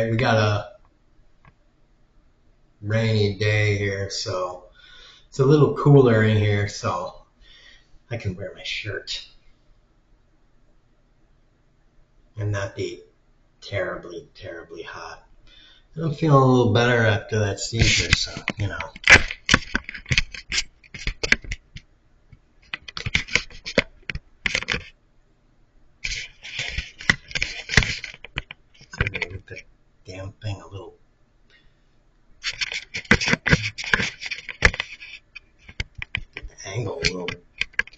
Alright, we got a rainy day here, so it's a little cooler in here, so I can wear my shirt and not be terribly, terribly hot. I'm feeling a little better after that seizure, so, you know. So I'm gonna get the damn thing a little. Get the angle a little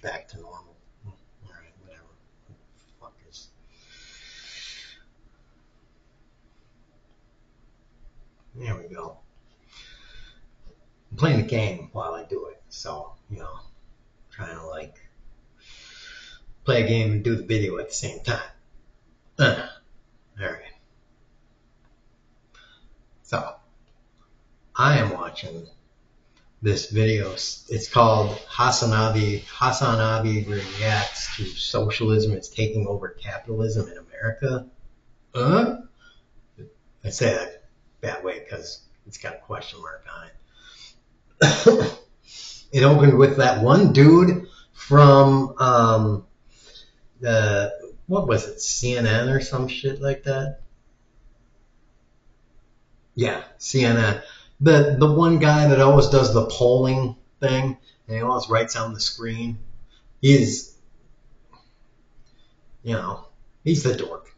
back to normal. Alright, whatever. Fuckers. There we go. I'm playing the game while I do it, so, you know, trying to like play a game and do the video at the same time. Alright. So, I am watching this video. It's called Hasanabi Reacts to Socialism is Taking Over Capitalism in America. I say that that way because it's got a question mark on it. It opened with that one dude from what was it, CNN or some shit like that? Yeah, CNN. The one guy that always does the polling thing and he always writes on the screen. He's, you know, he's the dork.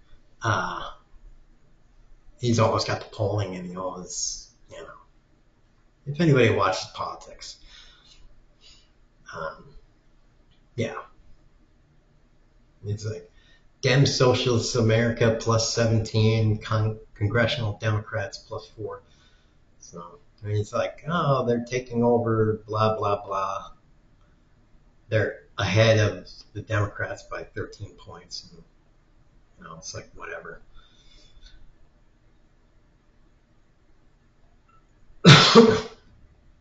He's always got the polling and he always, you know, if anybody watches politics, yeah. It's like Dem Socialists America plus 17, Congressional Democrats plus 4. So, I mean, it's like, oh, they're taking over, blah, blah, blah. They're ahead of the Democrats by 13 points. And, you know, it's like, whatever.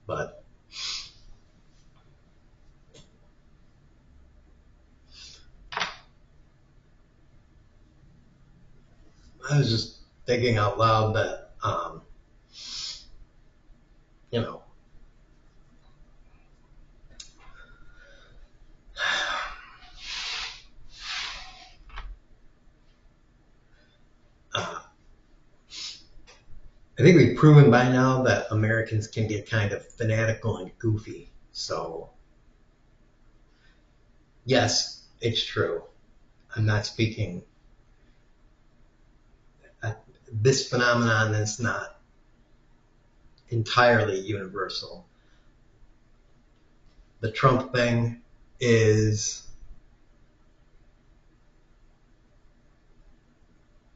But I was just thinking out loud that, you know, I think we've proven by now that Americans can get kind of fanatical and goofy. So, yes, it's true. I'm not speaking. This phenomenon is not entirely universal. The Trump thing is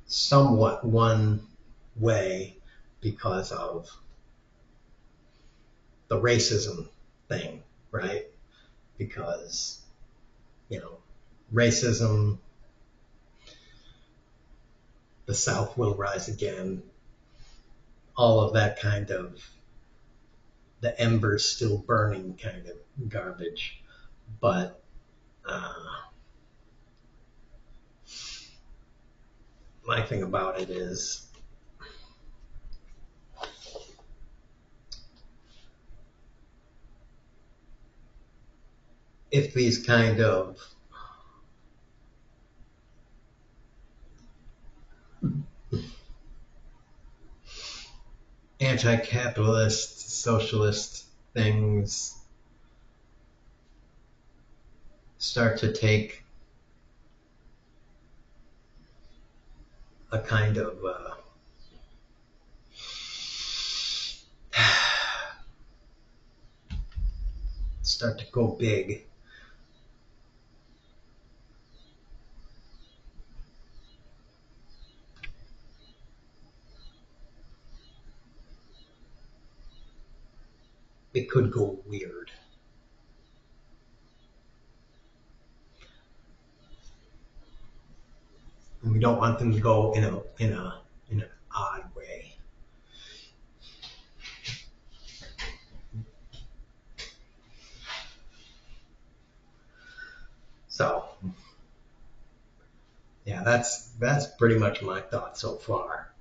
somewhat one way because of the racism thing, right? Because, you know, racism, the South will rise again, all of that kind of the embers still burning kind of garbage. But my thing about it is if these kind of anti-capitalist, socialist things start to take a kind of start to go big, it could go weird. And we don't want them to go in an odd way. So, yeah, that's pretty much my thought so far.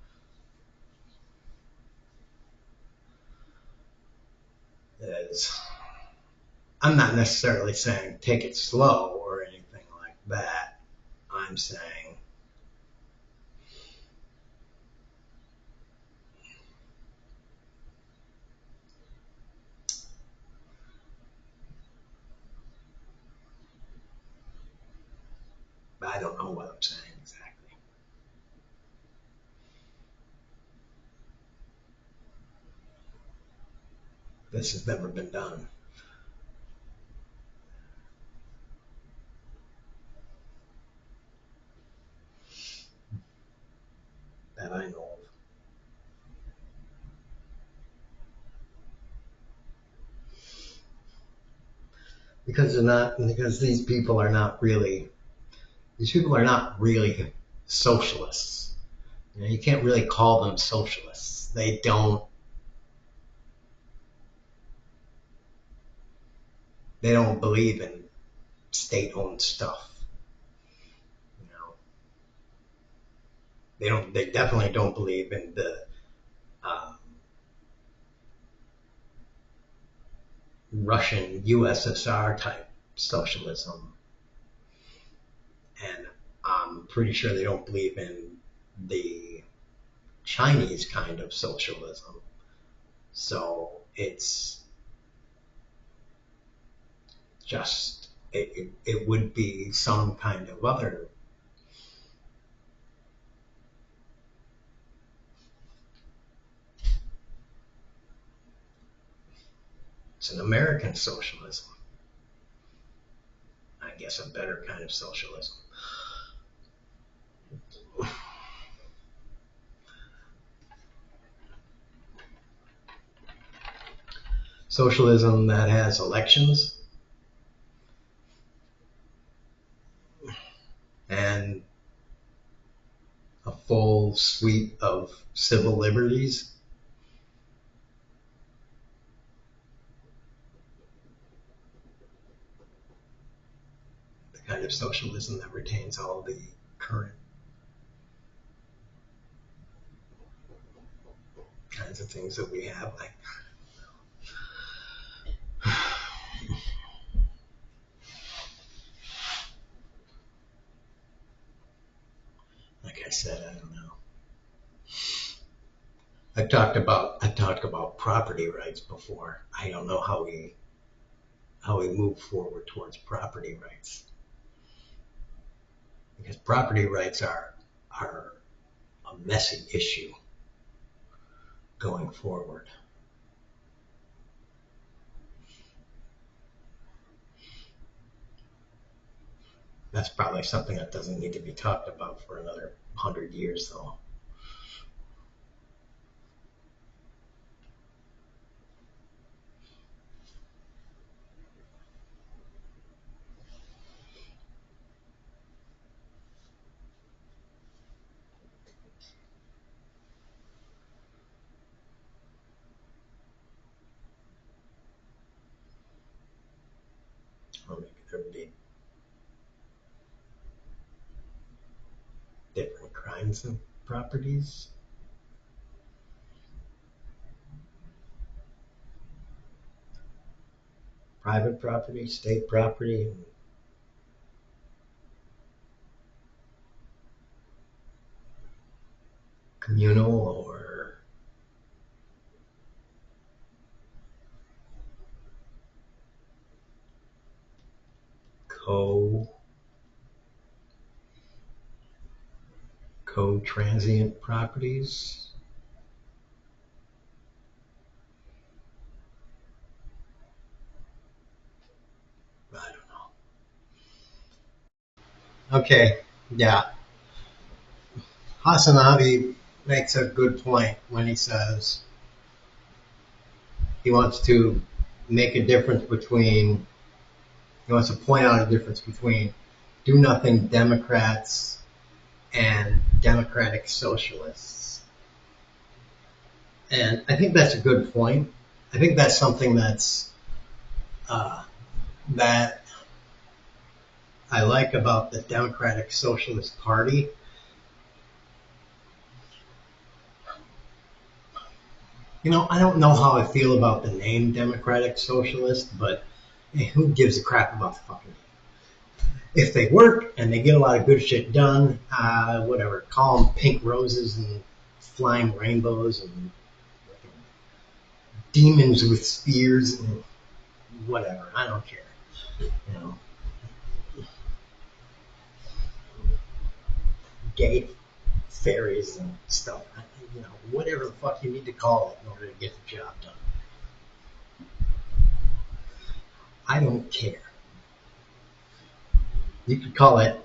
is, I'm not necessarily saying take it slow or anything like that. I'm saying I don't know what I'm saying exactly. This has never been done that I know of. Because these people are not really socialists. You know, you can't really call them socialists. They don't believe in state-owned stuff. You know, they definitely don't believe in the um, Russian USSR type socialism, and I'm pretty sure they don't believe in the Chinese kind of socialism. So it would be some kind of other. It's an American socialism, I guess, a better kind of socialism. Socialism that has elections and a full suite of civil liberties. The kind of socialism that retains all the current kinds of things that we have, like I said, I don't know. I talked about property rights before. I don't know how we move forward towards property rights, because property rights are a messy issue going forward. That's probably something that doesn't need to be talked about for another 100 years, though. Or maybe there would be different kinds of properties. Private property, state property, communal or co co-transient properties. I don't know. Okay, yeah. Hasanabi makes a good point when he says he wants to make a difference between, he wants to point out a difference between do nothing Democrats and democratic socialists. And I think that's a good point. I think that's something uh, that I like about the Democratic Socialist Party. I don't know how I feel about the name Democratic Socialist, but hey, who gives a crap about the fucking name? If they work and they get a lot of good shit done, whatever. Call them pink roses and flying rainbows and demons with spears and whatever. I don't care. You know, gay fairies and stuff. Whatever the fuck you need to call it in order to get the job done. I don't care. You could call it,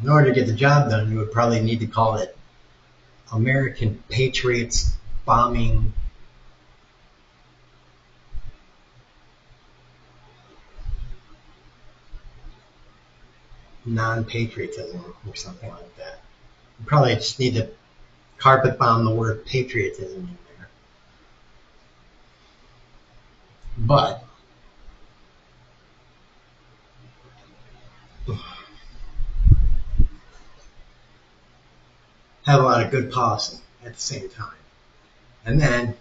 in order to get the job done, you would probably need to call it American Patriots bombing non-patriotism or something like that. You probably just need to carpet bomb the word patriotism in there. But have a lot of good policy at the same time. And then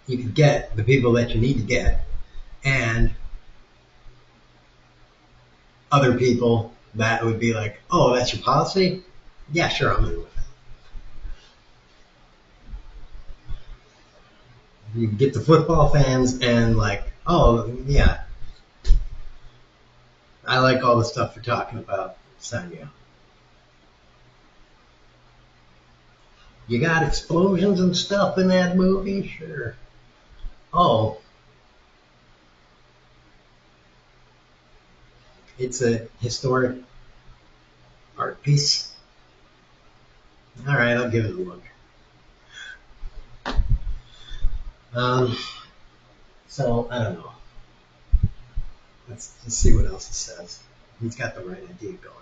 you can get the people that you need to get and other people that would be like, oh, that's your policy? Yeah, sure, I'm in with it. You get the football fans and like, oh, yeah, I like all the stuff you're talking about, sign me up. You got explosions and stuff in that movie? Sure. Oh, it's a historic art piece? All right, I'll give it a look. So, I don't know. Let's see what else it says. He's got the right idea going.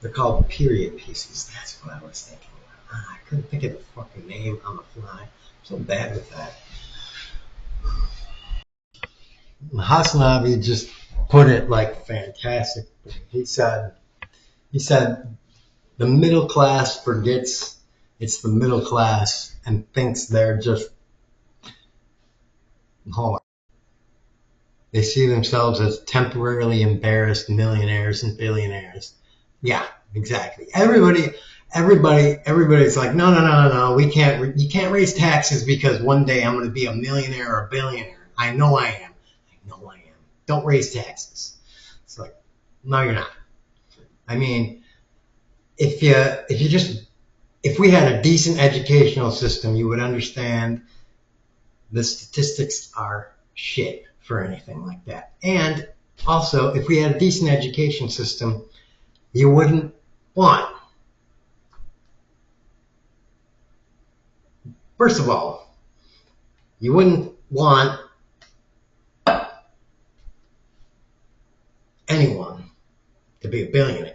They're called period pieces. That's what I was thinking. I couldn't think of the fucking name on the fly. I'm so bad with that. Hasanabi just put it like fantastic. He said the middle class forgets it's the middle class and thinks they're just, hold on. They see themselves as temporarily embarrassed millionaires and billionaires. Yeah, exactly. Everybody's like, no. You can't raise taxes because one day I'm going to be a millionaire or a billionaire. I know I am. Don't raise taxes. It's like, no, you're not. I mean, if we had a decent educational system, you would understand the statistics are shit for anything like that. And also, if we had a decent education system, you wouldn't want, first of all, you wouldn't want anyone to be a billionaire.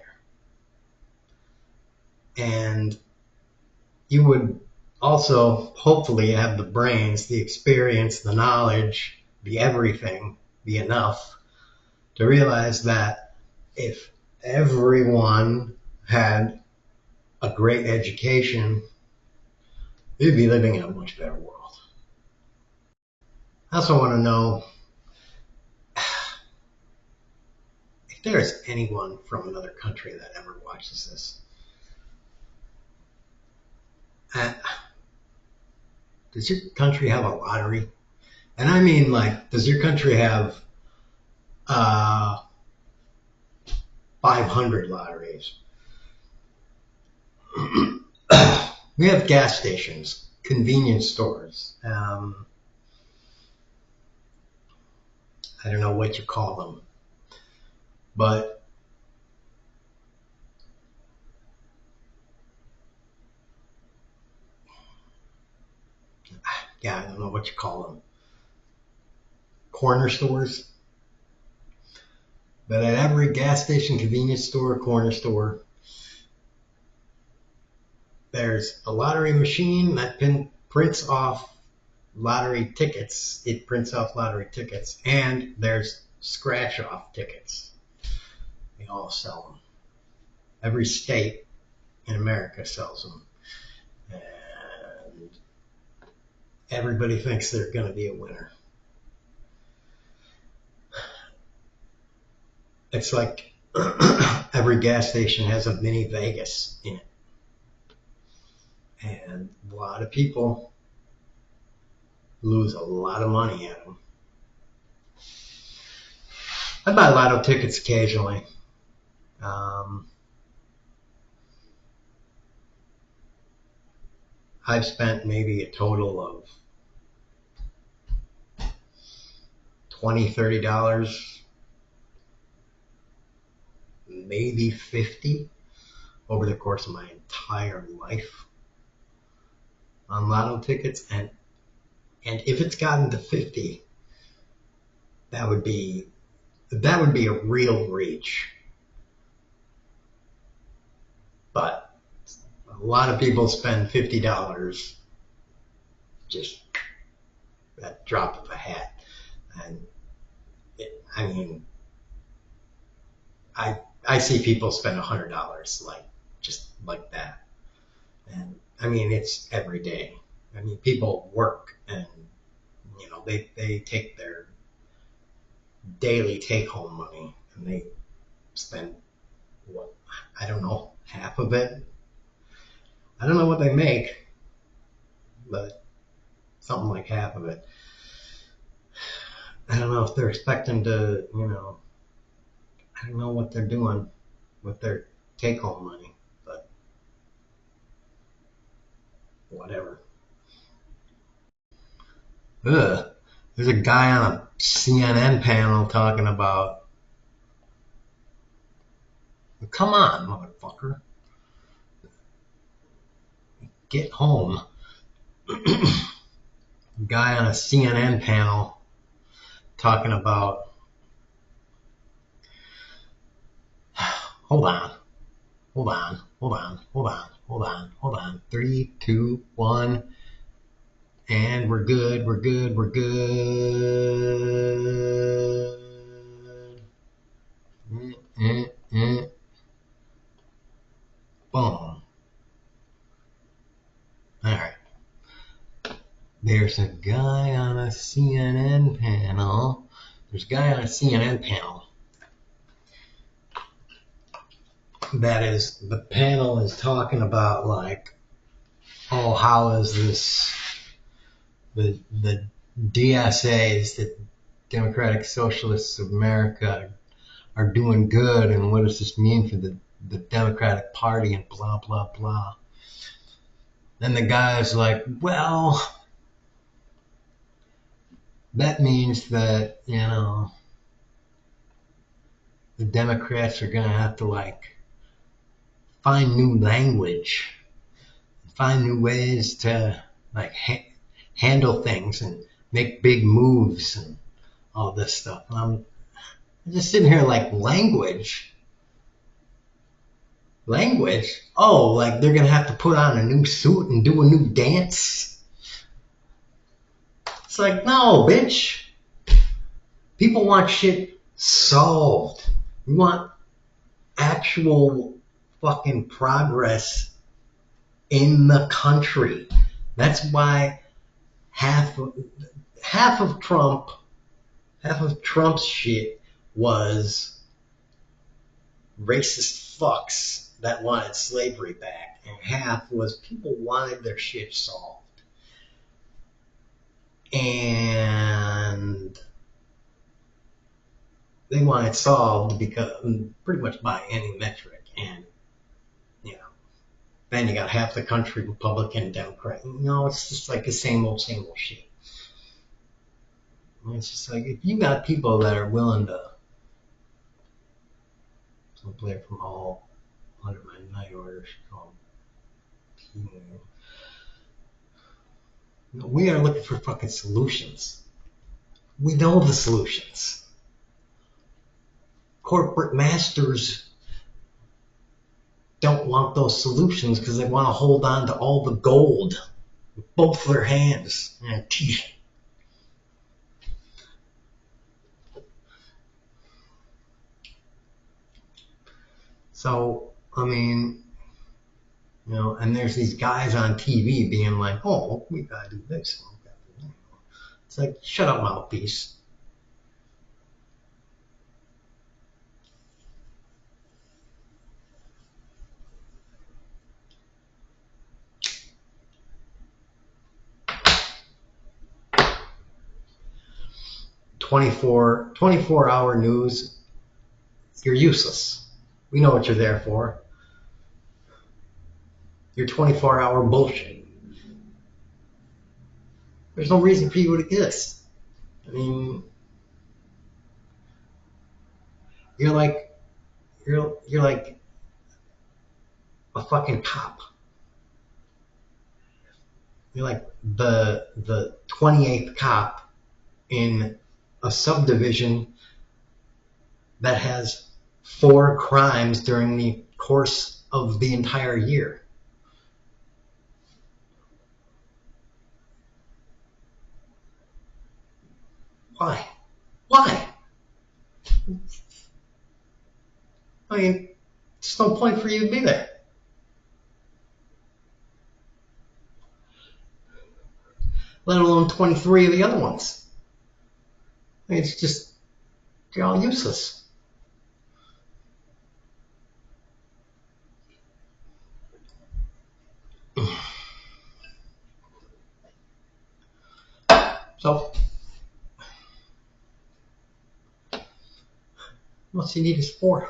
And you would also hopefully have the brains, the experience, the knowledge, the everything, the enough to realize that if everyone had a great education, we'd be living in a much better world. I also want to know if there is anyone from another country that ever watches this. Does your country have a lottery? And I mean, like, does your country have 500 lotteries? We have gas stations, convenience stores. I don't know what you call them, but yeah, I don't know what you call them. Corner stores. But at every gas station, convenience store, corner store, there's a lottery machine that prints off lottery tickets. It prints off lottery tickets. And there's scratch off tickets. They all sell them. Every state in America sells them. everybody thinks they're going to be a winner. It's like every gas station has a mini Vegas in it. And a lot of people lose a lot of money at them. I buy lotto tickets occasionally. I've spent maybe a total of $20, $30, maybe $50 over the course of my entire life on lotto tickets. And if it's gotten to 50, that would be a real reach. But a lot of people spend $50 just that drop of a hat. And I see people spend $100 just like that. And it's every day. People work and they take their daily take home money and they spend I don't know, half of it. I don't know what they make, but something like half of it. I don't know if they're expecting to, I don't know what they're doing with their take home money, but whatever. Ugh. There's a guy on a CNN panel talking about, come on, motherfucker. Get home. Guy on a CNN panel talking about, hold on. 3, 2, 1. And we're good. Boom. Alright. There's a guy on a CNN panel. The panel is talking about how is this, the DSAs, the Democratic Socialists of America, are doing good, and what does this mean for the Democratic Party, and blah, blah, blah. Then the guy's like, well, that means that, the Democrats are going to have to find new language, find new ways to handle things and make big moves and all this stuff. And I'm just sitting here language. Oh, they're going to have to put on a new suit and do a new dance. It's no, bitch. People want shit solved. We want actual fucking progress in the country. That's why half of Trump's shit was racist fucks that wanted slavery back, and half was people wanted their shit solved. And they want it solved because pretty much by any metric. And then you got half the country Republican, Democrat. It's just the same old shit. And it's just if you got people that are willing to play from all under my night orders called we are looking for fucking solutions. We know the solutions. Corporate masters don't want those solutions because they want to hold on to all the gold with both their hands and teeth. So, You know, and there's these guys on TV being like, oh, we gotta do this. It's like, shut up, mouthpiece. Twenty-four hour news, you're useless. We know what you're there for. You're 24-hour bullshit. There's no reason for you to exist. I mean, you're like you're like a fucking cop. You're like the 28th cop in a subdivision that has 4 crimes during the course of the entire year. Why? Why? I mean, there's no point for you to be there. Let alone 23 of the other ones. I mean, it's just, you're all useless. So, what's you need is 4.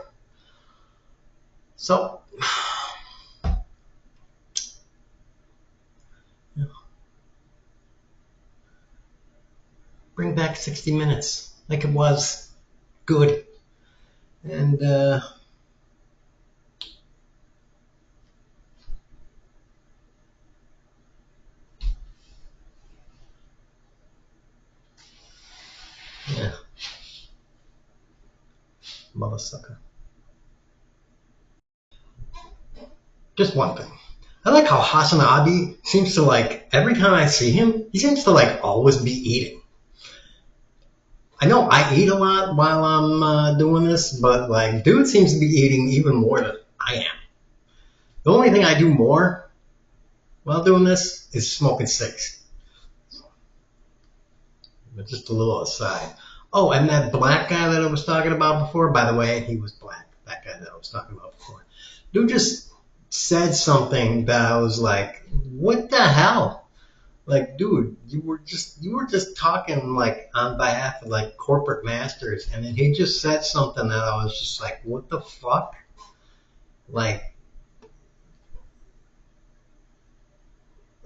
So, bring back 60 Minutes like it was good. And yeah, mother sucker. Just one thing. I like how Hassan Abi seems to like, every time I see him, he seems to like always be eating. I know I eat a lot while I'm doing this, but like, dude seems to be eating even more than I am. The only thing I do more while doing this is smoking cigs. But just a little aside. Oh, and that black guy that I was talking about before, by the way, he was black. That guy that I was talking about before. Dude just said something that I was like, what the hell? Like, dude, you were just talking like on behalf of like corporate masters, and then he just said something that I was just like, what the fuck? Like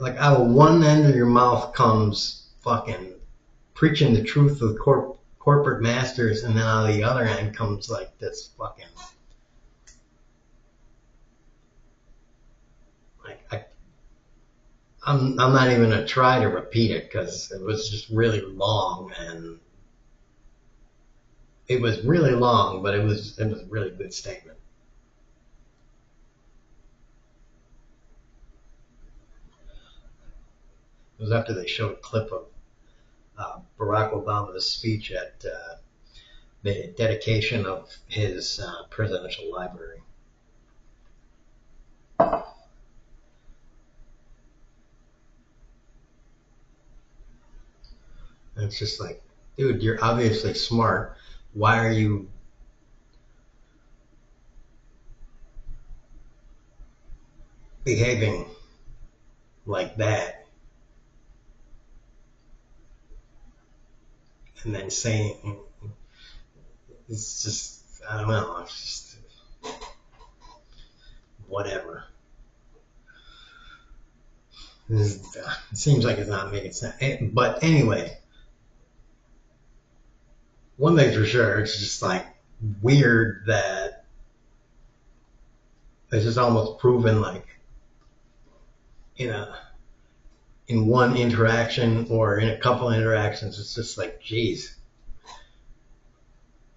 out of one end of your mouth comes fucking preaching the truth of corporate masters, and then out of the other end comes like this fucking like I'm not even gonna try to repeat it because it was just really long, and it was really long, but it was a really good statement. It was after they showed a clip of Barack Obama's speech at the dedication of his presidential library. And it's just like, dude, you're obviously smart. Why are you behaving like that? And then saying, it's just, I don't know, it's just whatever. It seems like it's not making sense. But anyway, one thing's for sure, it's just like weird that it's just almost proven like in a in one interaction or in a couple interactions, it's just like, geez,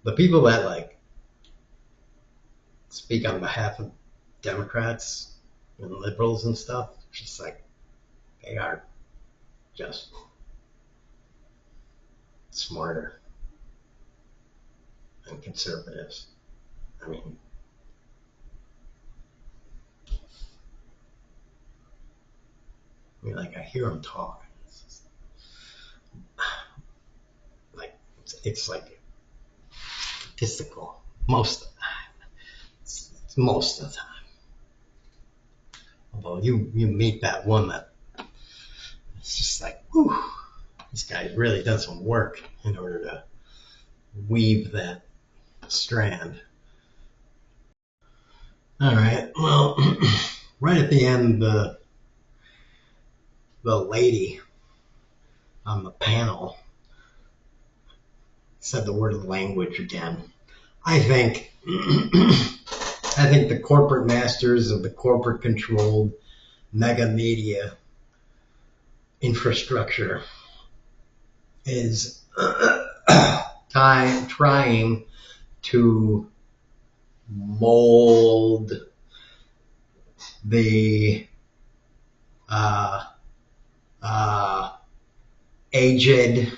the people that like speak on behalf of Democrats and liberals and stuff, it's just like they are just smarter than conservatives. I mean, I mean, like I hear them talk. Like it's like statistical most of the time. It's most of the time. Although you meet that one that it's just like, whew, this guy really done some work in order to weave that strand. All right. Well, right at the end, the lady on the panel said the word language again. I think I think the corporate masters of the corporate controlled mega media infrastructure is trying to mold the uh, uh, aged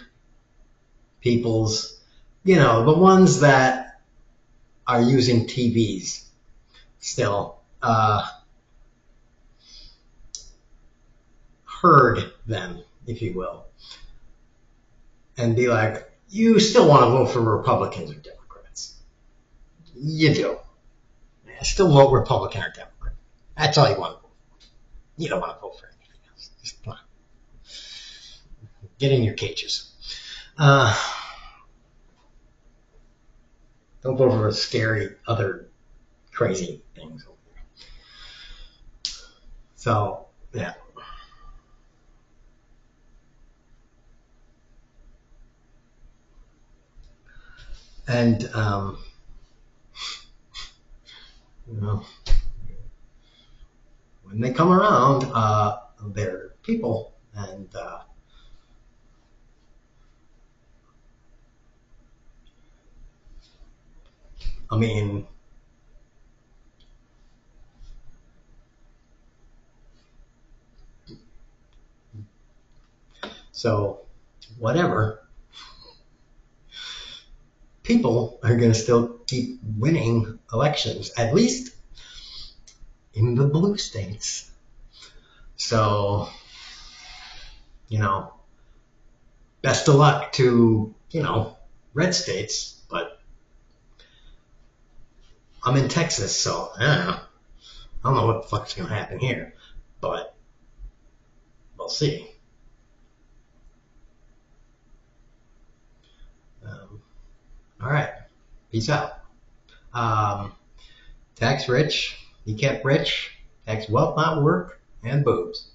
people's, the ones that are using TVs still, herd them, if you will, and be like, you still want to vote for Republicans or Democrats? You do. Still vote Republican or Democrat. That's all you want to vote for. You don't want to vote for anything else. Just come on. Get in your cages. Don't vote for scary other crazy things over there. So, yeah. And, when they come around, they're people. And, I mean, so whatever. People are going to still keep winning elections, at least in the blue states. So, best of luck to, red states, but I'm in Texas, so I don't know what the fuck's going to happen here, but we'll see. All right. Peace out. Tax rich, be kept rich, tax wealth, not work, and boobs.